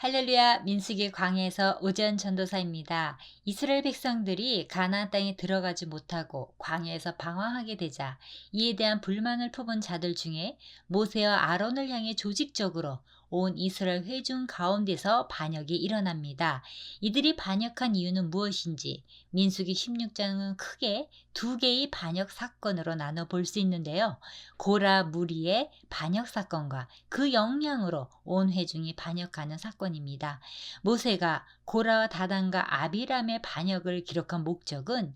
할렐루야, 민수기 광야에서 오전 전도사입니다. 이스라엘 백성들이 가나안 땅에 들어가지 못하고 광야에서 방황하게 되자 이에 대한 불만을 품은 자들 중에 모세와 아론을 향해 조직적으로 온 이스라엘 회중 가운데서 반역이 일어납니다. 이들이 반역한 이유는 무엇인지 민수기 16장은 크게 두 개의 반역 사건으로 나눠 볼 수 있는데요. 고라 무리의 반역 사건과 그 영향으로 온 회중이 반역하는 사건입니다. 모세가 고라와 다단과 아비람의 반역을 기록한 목적은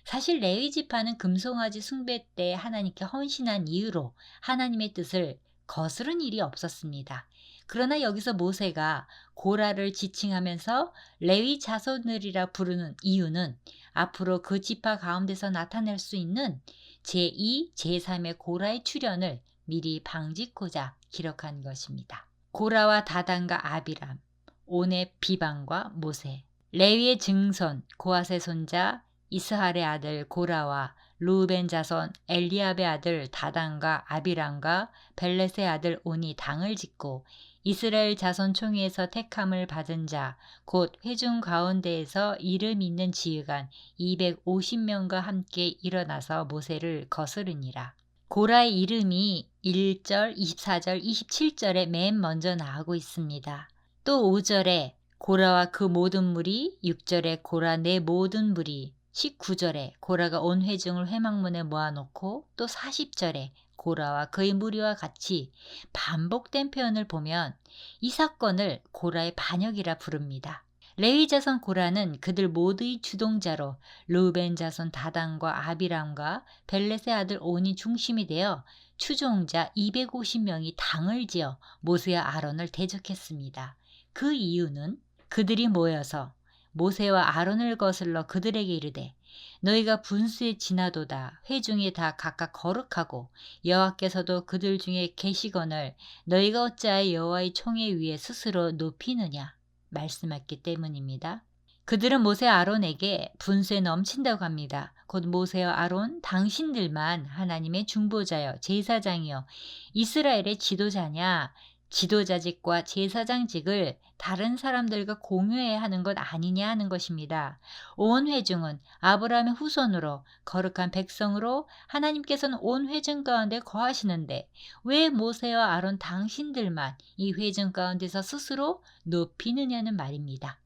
사실 레위 지파는 금송아지 숭배 때 하나님께 헌신한 이유로 하나님의 뜻을 거스른 일이 없었습니다. 그러나 여기서 모세가 고라를 지칭하면서 레위 자손들이라 부르는 이유는 앞으로 그 지파 가운데서 나타날 수 있는 제2, 제3의 고라의 출현을 미리 방지코자 기록한 것입니다. 고라와 다단과 아비람, 온의 비방과 모세, 레위의 증손 고핫의 손자 이스할의 아들 고라와 르우벤 자손 엘리압의 아들 다단과 아비람과 벨렛의 아들 온이 당을 짓고 이스라엘 자손 총회에서 택함을 받은 자 곧 회중 가운데에서 이름 있는 지휘관 250명과 함께 일어나서 모세를 거스르니라. 고라의 이름이 1절, 24절, 27절에 맨 먼저 나오고 있습니다. 또 5절에 고라와 그 모든 무리, 6절에 고라 내 모든 무리, 19절에 고라가 온 회중을 회막문에 모아놓고 또 40절에 고라와 그의 무리와 같이 반복된 표현을 보면 이 사건을 고라의 반역이라 부릅니다. 레위 자손 고라는 그들 모두의 주동자로 르우벤 자손 다단과 아비람과 벨렛의 아들 온이 중심이 되어 추종자 250명이 당을 지어 모세와 아론을 대적했습니다. 그 이유는 그들이 모여서 모세와 아론을 거슬러 그들에게 이르되 너희가 분수에 지나도다 회중이 다 각각 거룩하고 여호와께서도 그들 중에 계시거늘 너희가 어찌하여 여호와의 총회 위에 스스로 높이느냐 말씀했기 때문입니다. 그들은 모세 아론에게 분수에 넘친다고 합니다. 곧 모세와 아론 당신들만 하나님의 중보자여 제사장이여 이스라엘의 지도자냐 지도자직과 제사장직을 다른 사람들과 공유해야 하는 것 아니냐 하는 것입니다. 온 회중은 아브라함의 후손으로 거룩한 백성으로 하나님께서는 온 회중 가운데 거하시는데 왜 모세와 아론 당신들만 이 회중 가운데서 스스로 높이느냐는 말입니다.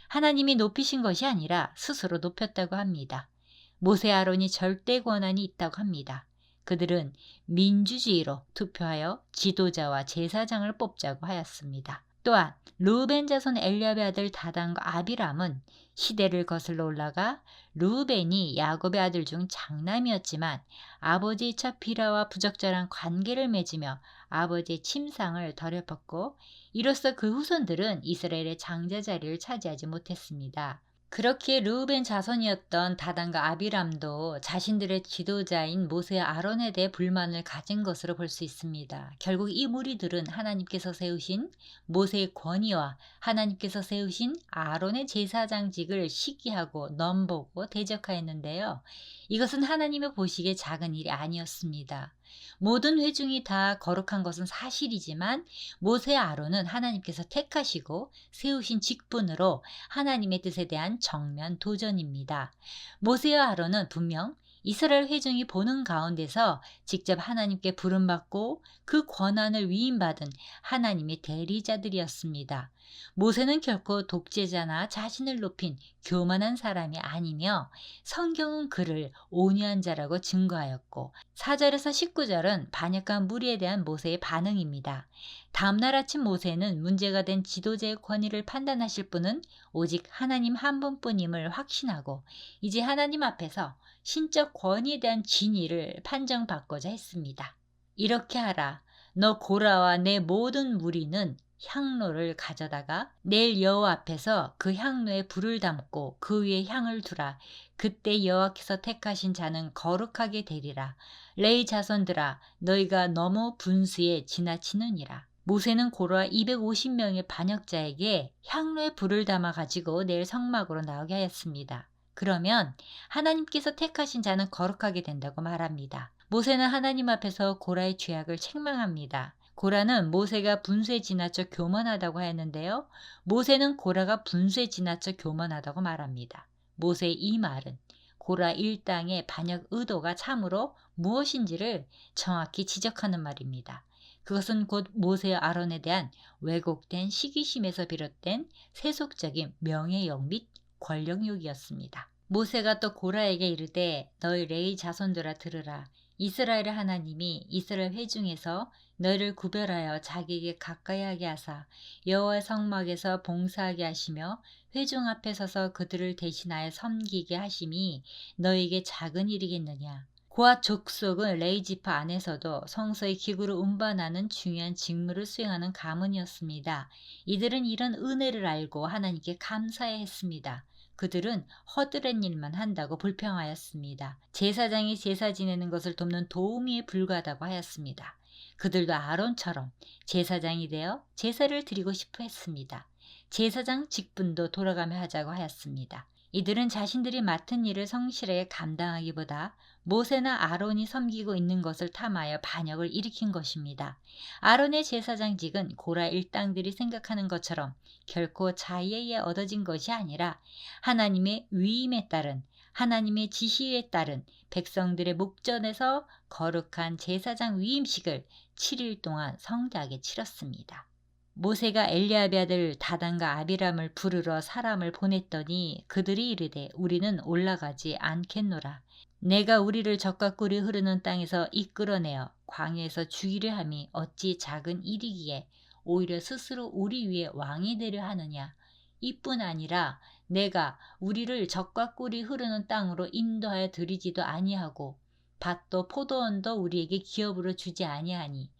하나님이 높이신 것이 아니라 스스로 높였다고 합니다. 모세 아론이 절대 권한이 있다고 합니다. 그들은 민주주의로 투표하여 지도자와 제사장을 뽑자고 하였습니다. 또한 르우벤 자손 엘리압의 아들 다단과 아비람은 시대를 거슬러 올라가 르우벤이 야곱의 아들 중 장남이었지만 아버지의 첫 비라와 부적절한 관계를 맺으며 아버지의 침상을 더럽혔고 이로써 그 후손들은 이스라엘의 장자 자리를 차지하지 못했습니다. 그렇게 르우벤 자손이었던 다단과 아비람도 자신들의 지도자인 모세와 아론에 대해 불만을 가진 것으로 볼 수 있습니다. 결국 이 무리들은 하나님께서 세우신 모세의 권위와 하나님께서 세우신 아론의 제사장직을 시기하고 넘보고 대적하였는데요. 이것은 하나님의 보시기에 작은 일이 아니었습니다. 모든 회중이 다 거룩한 것은 사실이지만 모세와 아론은 하나님께서 택하시고 세우신 직분으로 하나님의 뜻에 대한 정면 도전입니다. 모세와 아론은 분명 이스라엘 회중이 보는 가운데서 직접 하나님께 부름받고 그 권한을 위임받은 하나님의 대리자들이었습니다. 모세는 결코 독재자나 자신을 높인 교만한 사람이 아니며 성경은 그를 온유한 자라고 증거하였고 4절에서 19절은 반역한 무리에 대한 모세의 반응입니다. 다음날 아침 모세는 문제가 된 지도자의 권위를 판단하실 분은 오직 하나님 한 분뿐임을 확신하고 이제 하나님 앞에서 신적 권위에 대한 진위를 판정받고자 했습니다. 이렇게 하라. 너 고라와 내 모든 무리는 향로를 가져다가 내일 여호와 앞에서 그 향로에 불을 담고 그 위에 향을 두라. 그때 여호와께서 택하신 자는 거룩하게 되리라. 레위 자손들아 너희가 너무 분수에 지나치느니라. 모세는 고라 250명의 반역자에게 향로에 불을 담아 가지고 내일 성막으로 나오게 하였습니다. 그러면 하나님께서 택하신 자는 거룩하게 된다고 말합니다. 모세는 하나님 앞에서 고라의 죄악을 책망합니다. 고라는 모세가 분수에 지나쳐 교만하다고 하였는데요. 모세는 고라가 분수에 지나쳐 교만하다고 말합니다. 모세의 이 말은 고라 일당의 반역 의도가 참으로 무엇인지를 정확히 지적하는 말입니다. 그것은 곧 모세와 아론에 대한 왜곡된 시기심에서 비롯된 세속적인 명예욕 및 권력욕이었습니다. 모세가 또 고라에게 이르되 너희 레위 자손들아 들으라. 이스라엘의 하나님이 이스라엘 회중에서 너희를 구별하여 자기에게 가까이 하게 하사 여호와의 성막에서 봉사하게 하시며 회중 앞에 서서 그들을 대신하여 섬기게 하심이 너희에게 작은 일이겠느냐. 고앗 족속은 레위 지파 안에서도 성소의 기구를 운반하는 중요한 직무를 수행하는 가문이었습니다. 이들은 이런 은혜를 알고 하나님께 감사해야 했습니다. 그들은 허드렛 일만 한다고 불평하였습니다. 제사장이 제사 지내는 것을 돕는 도우미에 불과하다고 하였습니다. 그들도 아론처럼 제사장이 되어 제사를 드리고 싶어 했습니다. 제사장 직분도 돌아가며 하자고 하였습니다. 이들은 자신들이 맡은 일을 성실하게 감당하기보다 모세나 아론이 섬기고 있는 것을 탐하여 반역을 일으킨 것입니다. 아론의 제사장직은 고라 일당들이 생각하는 것처럼 결코 자의에 의해 얻어진 것이 아니라 하나님의 위임에 따른 하나님의 지시에 따른 백성들의 목전에서 거룩한 제사장 위임식을 7일 동안 성대하게 치렀습니다. 모세가 엘리압의 아들 다단과 아비람을 부르러 사람을 보냈더니 그들이 이르되 우리는 올라가지 않겠노라. 내가 우리를 적과 꿀이 흐르는 땅에서 이끌어내어 광야에서 죽이려 함이 어찌 작은 일이기에 오히려 스스로 우리 위에 왕이 되려 하느냐. 이뿐 아니라 내가 우리를 적과 꿀이 흐르는 땅으로 인도하여 드리지도 아니하고 밭도 포도원도 우리에게 기업으로 주지 아니하니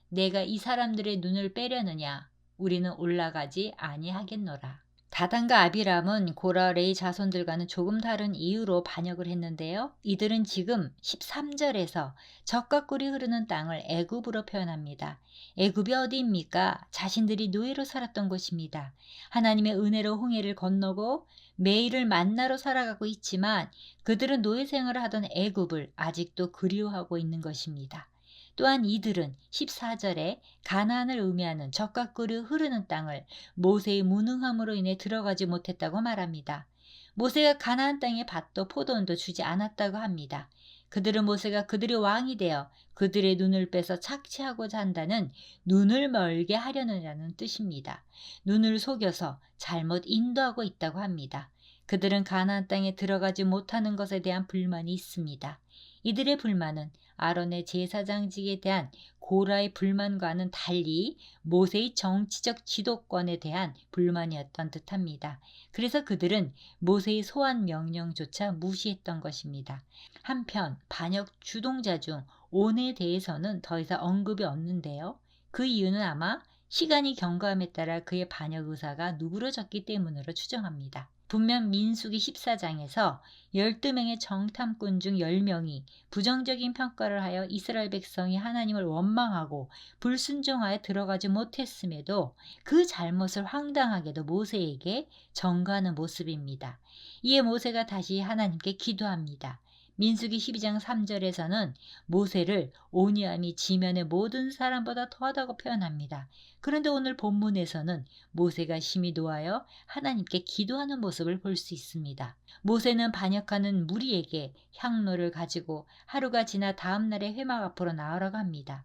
내가 이 사람들의 눈을 빼려느냐. 우리는 올라가지 아니하겠노라. 다단과 아비람은 고라 레위 자손들과는 조금 다른 이유로 반역을 했는데요. 이들은 지금 13절에서 적과 꿀이 흐르는 땅을 애굽으로 표현합니다. 애굽이 어디입니까? 자신들이 노예로 살았던 곳입니다. 하나님의 은혜로 홍해를 건너고 매일을 만나러 살아가고 있지만 그들은 노예 생활을 하던 애굽을 아직도 그리워하고 있는 것입니다. 또한 이들은 14절에 가나안을 의미하는 적과 꿀이 흐르는 땅을 모세의 무능함으로 인해 들어가지 못했다고 말합니다. 모세가 가나안 땅에 밭도 포도원도 주지 않았다고 합니다. 그들은 모세가 그들의 왕이 되어 그들의 눈을 빼서 착취하고자 한다는 눈을 멀게 하려느냐는 뜻입니다. 눈을 속여서 잘못 인도하고 있다고 합니다. 그들은 가나안 땅에 들어가지 못하는 것에 대한 불만이 있습니다. 이들의 불만은 아론의 제사장직에 대한 고라의 불만과는 달리 모세의 정치적 지도권에 대한 불만이었던 듯합니다. 그래서 그들은 모세의 소환 명령조차 무시했던 것입니다. 한편 반역 주동자 중 온에 대해서는 더 이상 언급이 없는데요. 그 이유는 아마 시간이 경과함에 따라 그의 반역 의사가 누그러졌기 때문으로 추정합니다. 분명 민수기 14장에서 12명의 정탐꾼 중 10명이 부정적인 평가를 하여 이스라엘 백성이 하나님을 원망하고 불순종하여 들어가지 못했음에도 그 잘못을 황당하게도 모세에게 전가하는 모습입니다. 이에 모세가 다시 하나님께 기도합니다. 민수기 12장 3절에서는 모세를 오니암이 지면의 모든 사람보다 더하다고 표현합니다. 그런데 오늘 본문에서는 모세가 심히 노하여 하나님께 기도하는 모습을 볼 수 있습니다. 모세는 반역하는 무리에게 향로를 가지고 하루가 지나 다음 날에 회막 앞으로 나오라고 합니다.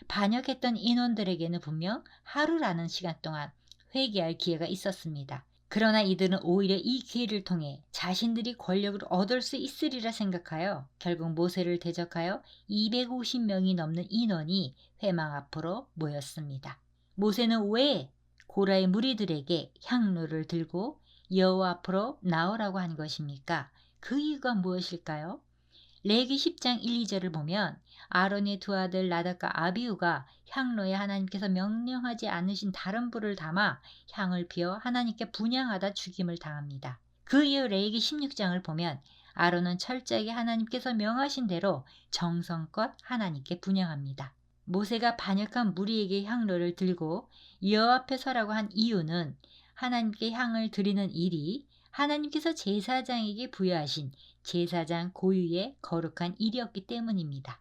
반역했던 인원들에게는 분명 하루라는 시간 동안 회개할 기회가 있었습니다. 그러나 이들은 오히려 이 기회를 통해 자신들이 권력을 얻을 수 있으리라 생각하여 결국 모세를 대적하여 250명이 넘는 인원이 회막 앞으로 모였습니다. 모세는 왜 고라의 무리들에게 향로를 들고 여호와 앞으로 나오라고 한 것입니까? 그 이유가 무엇일까요? 레위기 10장 1, 2절을 보면 아론의 두 아들 나답과 아비후가 향로에 하나님께서 명령하지 않으신 다른 불을 담아 향을 피워 하나님께 분향하다 죽임을 당합니다. 그 이후 레위기 16장을 보면 아론은 철저하게 하나님께서 명하신 대로 정성껏 하나님께 분향합니다. 모세가 반역한 무리에게 향로를 들고 여호와 앞에 서라고 한 이유는 하나님께 향을 드리는 일이 하나님께서 제사장에게 부여하신 제사장 고유의 거룩한 일이었기 때문입니다.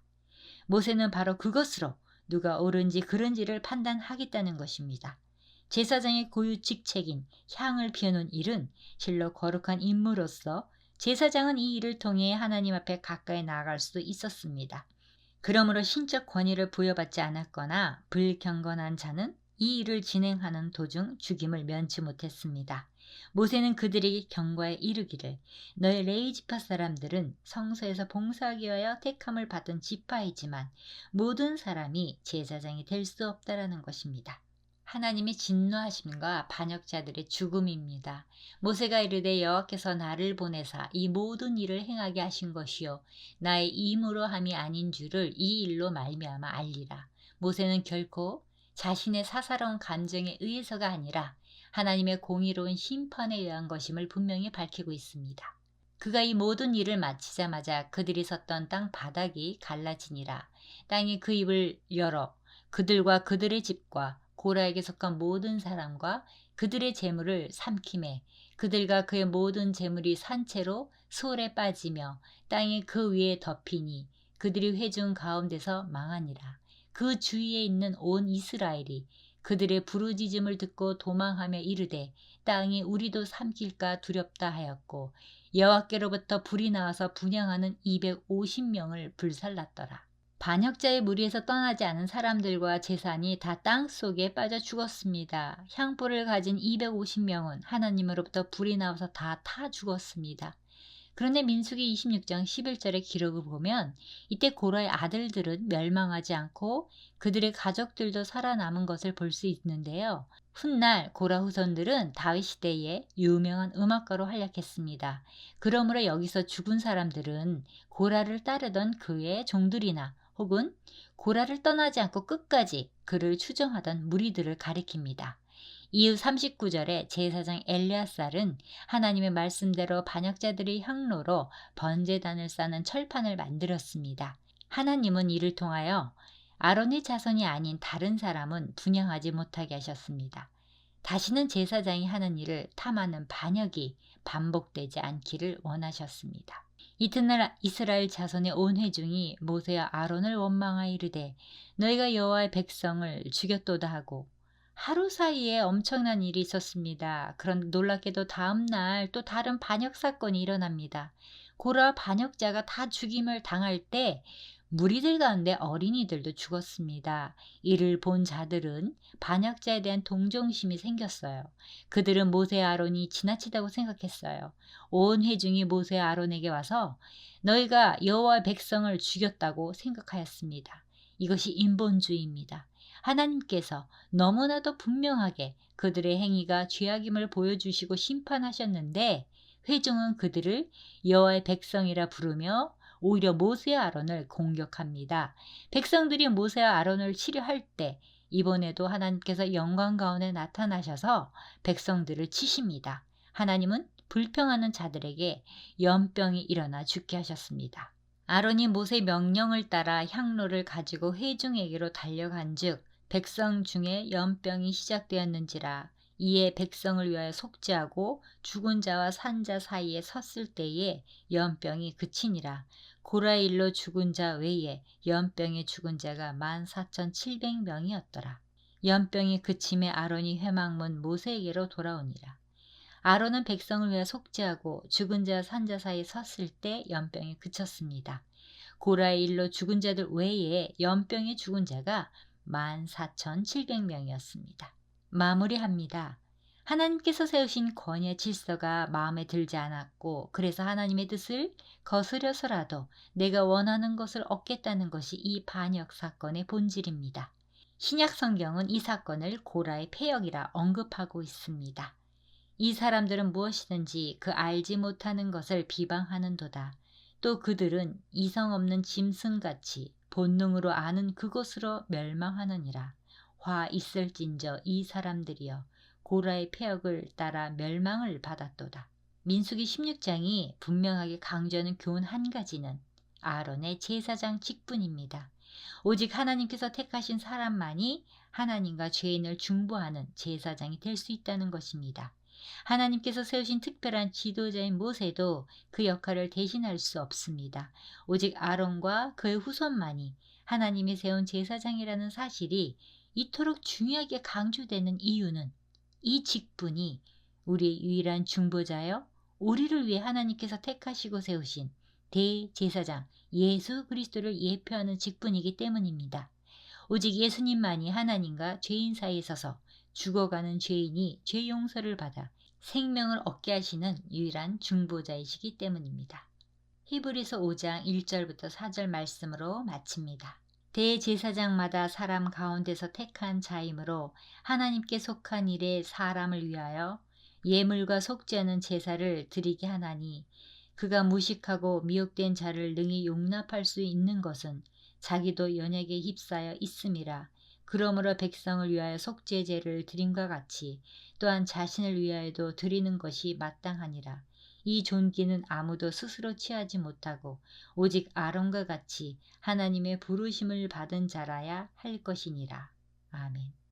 모세는 바로 그것으로 누가 옳은지 그른지를 판단하겠다는 것입니다. 제사장의 고유 직책인 향을 피우는 일은 실로 거룩한 임무로서 제사장은 이 일을 통해 하나님 앞에 가까이 나아갈 수도 있었습니다. 그러므로 신적 권위를 부여받지 않았거나 불경건한 자는 이 일을 진행하는 도중 죽임을 면치 못했습니다. 모세는 그들에게 경고에 이르기를 너희 레위지파 사람들은 성소에서 봉사하기 위하여 택함을 받은 지파이지만 모든 사람이 제사장이 될 수 없다라는 것입니다. 하나님의 진노하심과 반역자들의 죽음입니다. 모세가 이르되 여호와께서 나를 보내사 이 모든 일을 행하게 하신 것이요 나의 임으로 함이 아닌 줄을 이 일로 말미암아 알리라. 모세는 결코 자신의 사사로운 감정에 의해서가 아니라 하나님의 공의로운 심판에 의한 것임을 분명히 밝히고 있습니다. 그가 이 모든 일을 마치자마자 그들이 섰던 땅 바닥이 갈라지니라. 땅이 그 입을 열어 그들과 그들의 집과 고라에게 속한 모든 사람과 그들의 재물을 삼키매 그들과 그의 모든 재물이 산채로 수월에 빠지며 땅이 그 위에 덮이니 그들이 회중 가운데서 망하니라. 그 주위에 있는 온 이스라엘이 그들의 부르짖음을 듣고 도망하며 이르되 땅이 우리도 삼킬까 두렵다 하였고 여호와께로부터 불이 나와서 분향하는 250명을 불살랐더라. 반역자의 무리에서 떠나지 않은 사람들과 재산이 다 땅속에 빠져 죽었습니다. 향불을 가진 250명은 하나님으로부터 불이 나와서 다 타 죽었습니다. 그런데 민수기 26장 11절의 기록을 보면 이때 고라의 아들들은 멸망하지 않고 그들의 가족들도 살아남은 것을 볼 수 있는데요. 훗날 고라 후손들은 다윗 시대에 유명한 음악가로 활약했습니다. 그러므로 여기서 죽은 사람들은 고라를 따르던 그의 종들이나 혹은 고라를 떠나지 않고 끝까지 그를 추종하던 무리들을 가리킵니다. 이후 39절에 제사장 엘리아살은 하나님의 말씀대로 반역자들의 향로로 번제단을 쌓는 철판을 만들었습니다. 하나님은 이를 통하여 아론의 자손이 아닌 다른 사람은 분향하지 못하게 하셨습니다. 다시는 제사장이 하는 일을 탐하는 반역이 반복되지 않기를 원하셨습니다. 이튿날 이스라엘 자손의 온 회중이 모세와 아론을 원망하여 이르되 너희가 여호와의 백성을 죽였도다 하고 하루 사이에 엄청난 일이 있었습니다. 그런데 놀랍게도 다음 날 또 다른 반역 사건이 일어납니다. 고라 반역자가 다 죽임을 당할 때 무리들 가운데 어린이들도 죽었습니다. 이를 본 자들은 반역자에 대한 동정심이 생겼어요. 그들은 모세와 아론이 지나치다고 생각했어요. 온 회중이 모세와 아론에게 와서 너희가 여호와의 백성을 죽였다고 생각하였습니다. 이것이 인본주의입니다. 하나님께서 너무나도 분명하게 그들의 행위가 죄악임을 보여주시고 심판하셨는데 회중은 그들을 여호와의 백성이라 부르며 오히려 모세와 아론을 공격합니다. 백성들이 모세와 아론을 치료할 때 이번에도 하나님께서 영광 가운데 나타나셔서 백성들을 치십니다. 하나님은 불평하는 자들에게 연병이 일어나 죽게 하셨습니다. 아론이 모세의 명령을 따라 향로를 가지고 회중에게로 달려간즉 백성 중에 연병이 시작되었는지라. 이에 백성을 위하여 속죄하고 죽은 자와 산 자 사이에 섰을 때에 연병이 그치니라. 고라의 일로 죽은 자 외에 연병에 죽은 자가 14,700명이었더라. 연병이 그침에 아론이 회막문 모세에게로 돌아오니라. 아론은 백성을 위하여 속죄하고 죽은 자와 산 자 사이에 섰을 때 연병이 그쳤습니다. 고라의 일로 죽은 자들 외에 연병에 죽은 자가 14,700명이었습니다. 마무리합니다. 하나님께서 세우신 권위의 질서가 마음에 들지 않았고 그래서 하나님의 뜻을 거스려서라도 내가 원하는 것을 얻겠다는 것이 이 반역 사건의 본질입니다. 신약 성경은 이 사건을 고라의 패역이라 언급하고 있습니다. 이 사람들은 무엇이든지 그 알지 못하는 것을 비방하는도다. 또 그들은 이성 없는 짐승같이 본능으로 아는 그것으로 멸망하느니라. 화 있을진저 이 사람들이여 고라의 패역을 따라 멸망을 받았도다. 민수기 16장이 분명하게 강조하는 교훈 한 가지는 아론의 제사장 직분입니다. 오직 하나님께서 택하신 사람만이 하나님과 죄인을 중보하는 제사장이 될 수 있다는 것입니다. 하나님께서 세우신 특별한 지도자인 모세도 그 역할을 대신할 수 없습니다. 오직 아론과 그의 후손만이 하나님이 세운 제사장이라는 사실이 이토록 중요하게 강조되는 이유는 이 직분이 우리의 유일한 중보자여 우리를 위해 하나님께서 택하시고 세우신 대제사장 예수 그리스도를 예표하는 직분이기 때문입니다. 오직 예수님만이 하나님과 죄인 사이에 서서 죽어가는 죄인이 죄 용서를 받아 생명을 얻게 하시는 유일한 중보자이시기 때문입니다. 히브리서 5장 1절부터 4절 말씀으로 마칩니다. 대제사장마다 사람 가운데서 택한 자이므로 하나님께 속한 일에 사람을 위하여 예물과 속지 않은 제사를 드리게 하나니 그가 무식하고 미혹된 자를 능히 용납할 수 있는 것은 자기도 연약에 휩싸여 있음이라. 그러므로 백성을 위하여 속죄 제를 드림과 같이 또한 자신을 위하여도 드리는 것이 마땅하니라. 이 존귀는 아무도 스스로 취하지 못하고 오직 아론과 같이 하나님의 부르심을 받은 자라야 할 것이니라. 아멘.